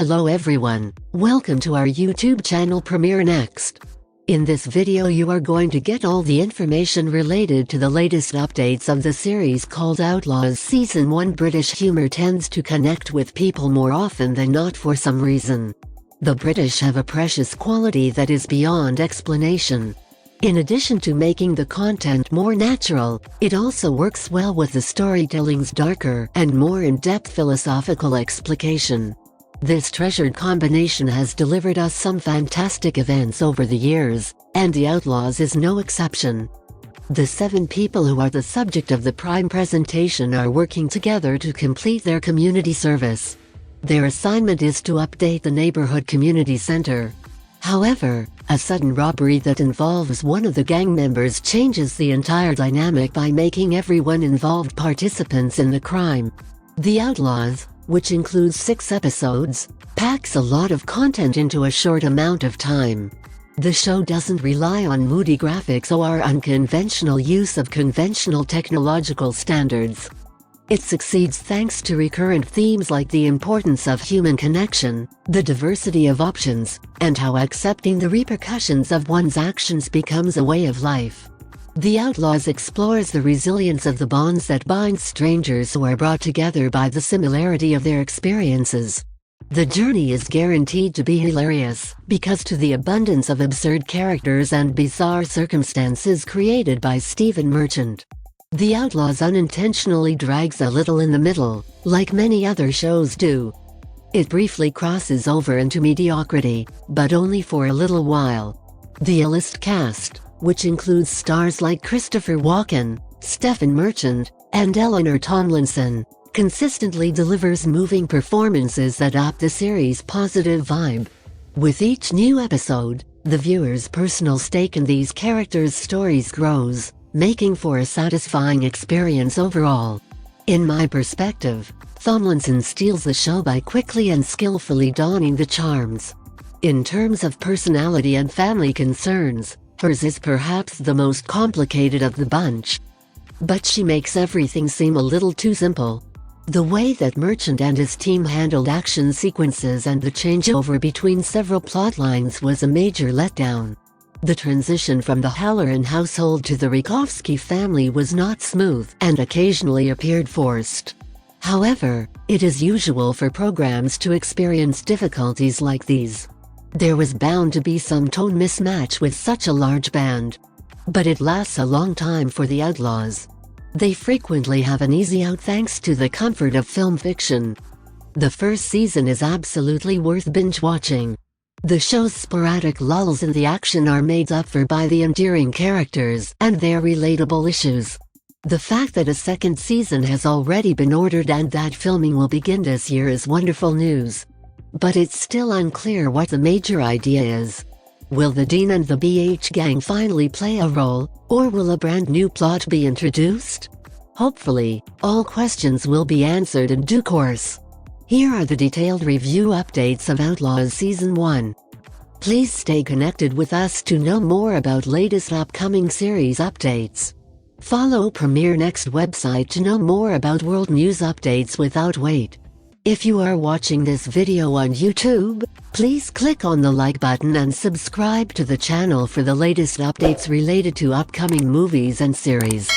Hello everyone, welcome to our YouTube channel Premiere Next. In this video you are going to get all the information related to the latest updates of the series called Outlaws Season 1. British humor tends to connect with people more often than not for some reason. The British have a precious quality that is beyond explanation. In addition to making the content more natural, it also works well with the storytelling's darker and more in-depth philosophical explication. This treasured combination has delivered us some fantastic events over the years, and The Outlaws is no exception. The 7 people who are the subject of the prime presentation are working together to complete their community service. Their assignment is to update the neighborhood community center. However, a sudden robbery that involves one of the gang members changes the entire dynamic by making everyone involved participants in the crime. The Outlaws, which includes 6 episodes, packs a lot of content into a short amount of time. The show doesn't rely on moody graphics or unconventional use of conventional technological standards. It succeeds thanks to recurrent themes like the importance of human connection, the diversity of options, and how accepting the repercussions of one's actions becomes a way of life. The Outlaws explores the resilience of the bonds that bind strangers who are brought together by the similarity of their experiences. The journey is guaranteed to be hilarious, because to the abundance of absurd characters and bizarre circumstances created by Stephen Merchant. The Outlaws unintentionally drags a little in the middle, like many other shows do. It briefly crosses over into mediocrity, but only for a little while. The A-list cast, which includes stars like Christopher Walken, Stephen Merchant, and Eleanor Tomlinson, consistently delivers moving performances that up the series' positive vibe. With each new episode, the viewer's personal stake in these characters' stories grows, making for a satisfying experience overall. In my perspective, Tomlinson steals the show by quickly and skillfully donning the charms. In terms of personality and family concerns, hers is perhaps the most complicated of the bunch. But she makes everything seem a little too simple. The way that Merchant and his team handled action sequences and the changeover between several plotlines was a major letdown. The transition from the Halloran household to the Rikovsky family was not smooth and occasionally appeared forced. However, it is usual for programs to experience difficulties like these. There was bound to be some tone mismatch with such a large band. But it lasts a long time for the Outlaws. They frequently have an easy out thanks to the comfort of film fiction. The first season is absolutely worth binge-watching. The show's sporadic lulls in the action are made up for by the endearing characters and their relatable issues. The fact that a second season has already been ordered and that filming will begin this year is wonderful news. But it's still unclear what the major idea is. Will the Dean and the BH gang finally play a role, or will a brand new plot be introduced? Hopefully, all questions will be answered in due course. Here are the detailed review updates of Outlaws Season 1. Please stay connected with us to know more about latest upcoming series updates. Follow Premiere Next website to know more about world news updates without wait. If you are watching this video on YouTube, please click on the like button and subscribe to the channel for the latest updates related to upcoming movies and series.